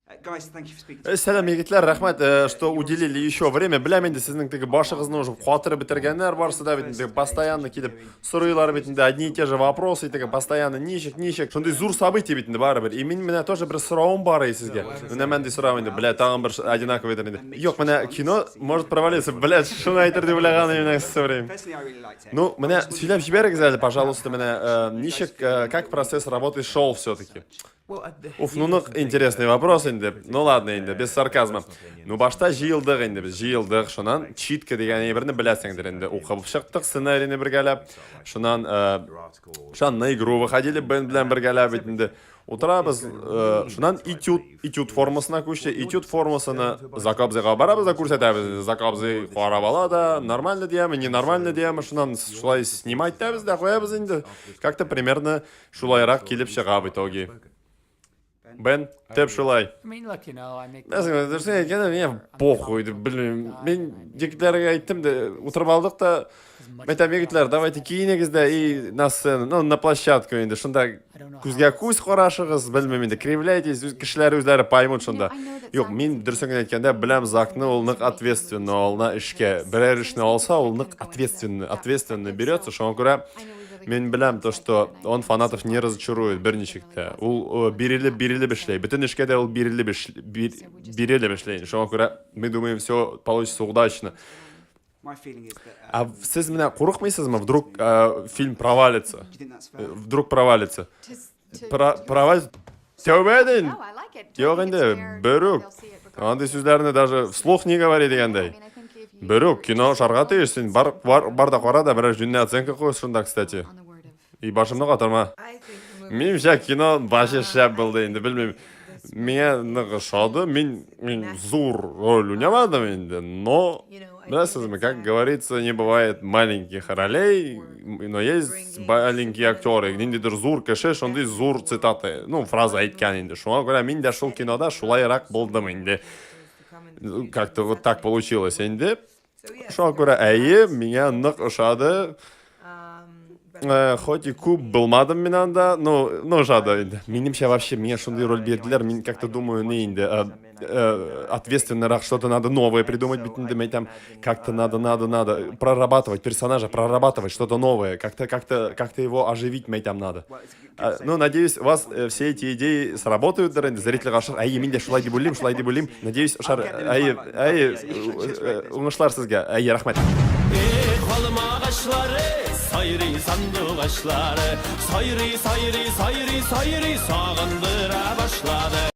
Selam yigitlar, rahmat, что уделили еще время. Білем енді сіздің тегі башығыздың уже қуатыры бітіргендер барсыда бетінде постоянно келіп сұрайлар бетінде одни и те же вопросы тегі постоянно нишек. Шондай зур события бетінде бары бір. И мен тоже бір сұрауым бар сізге. Мен мендей сұрауым енді, бля, тағын бір одинаковый енді. Жоқ, мен кино может провалиться, бля, шуны айтыр деп ойлаған именно все время. Ну, мен сөйлеп жіберіңіз әлі, пожалуйста, мен нишек, как процесс работы шел все-таки. Уф, ну интересный вопрос енді. Ну ладно енді, без сарказма. Ну башта жиылдық енді, біз жиылдық, шонан читка деген ебірні біләсіңдер енді. Оқып шықтық сценарийні біргәләп, шонан на игру выходили білән біргәләп етінде. Отырабыз, шонан этюд формасына көшті. Этюд формасыны закабзыға барабыз да көрсетәбіз. Закабзы қарап алады, нормально деймі, ненормально деймі, шонан шулай снимать дәбіз да қоябыз енді. Как-то примерно шулайрақ келіп шыға в итоге. Бен, теп шулай. Мен похуй, білмеймін. Мен жекілерге айттым да, отырып алдық та, айтам егітлер, давайте кейінегізді и на сцену, ну, на площадку енді. Шында көзге көз қарашығыз, білмеймін енді, кривляйтесь, кішілер өздері паймут шында. Жоқ, мен дұрысыңын еткенде, білем закны, ол нық ответственно, ол на ішке. Бірер ішіне алса, ол нық ответственно берется, шоң көре. Мен білем то, что он фанатов не разочарует бірнешекті. Ол берілі бішлей. Бүтін ішкеде ол берілі бішлей. Шоң көре, мы думаем, все получится удачно. А сіз мені қорықмайсыз ма? Вдруг фильм провалится? Вдруг провалится? Провалится? Тәубәден? Жоқ енді, бөрік. Андай сөздеріне даже вслух не говори дегендей. Бөрік, кино шарға тейшсің. Бар да қора да бірәж дүнне оценка қойыз шында, кстати. И башымны қатырма. Менімше кино башы шәп болды енді, білмеймін. Меня нағышады, мен зур роль уйнамадым енді, но, білесіз, как говорится, не бывает маленьких ролей, но есть маленькие актеры. Ниндейдір зур кіші, шондай зур цитаты, ну, фраза айтқан енді. Шуңа көре, мен де шул кинода шулайырақ болдым енді. Как-то вот так получилось енді. Шуңа көре, әйе, меня нық ұшады. Хоть и куб болмадым мен анда, но жады енді. Менімше вообще, мне шундай роль берділер, мен как-то думаю, не енді, ответственнырақ что-то надо новое придумать, бітінде, мен там как-то надо прорабатывать персонажа, прорабатывать что-то новое, как-то его оживить, мен там надо. Ну, надеюсь, у вас все эти идеи сработают, зритель ғашыр, әйе, мен де шулай деп ойлайм, надеюсь, әйе, оңышлар сізге, әйе, рахмет. Sayri sandık aşları, sayri sağındır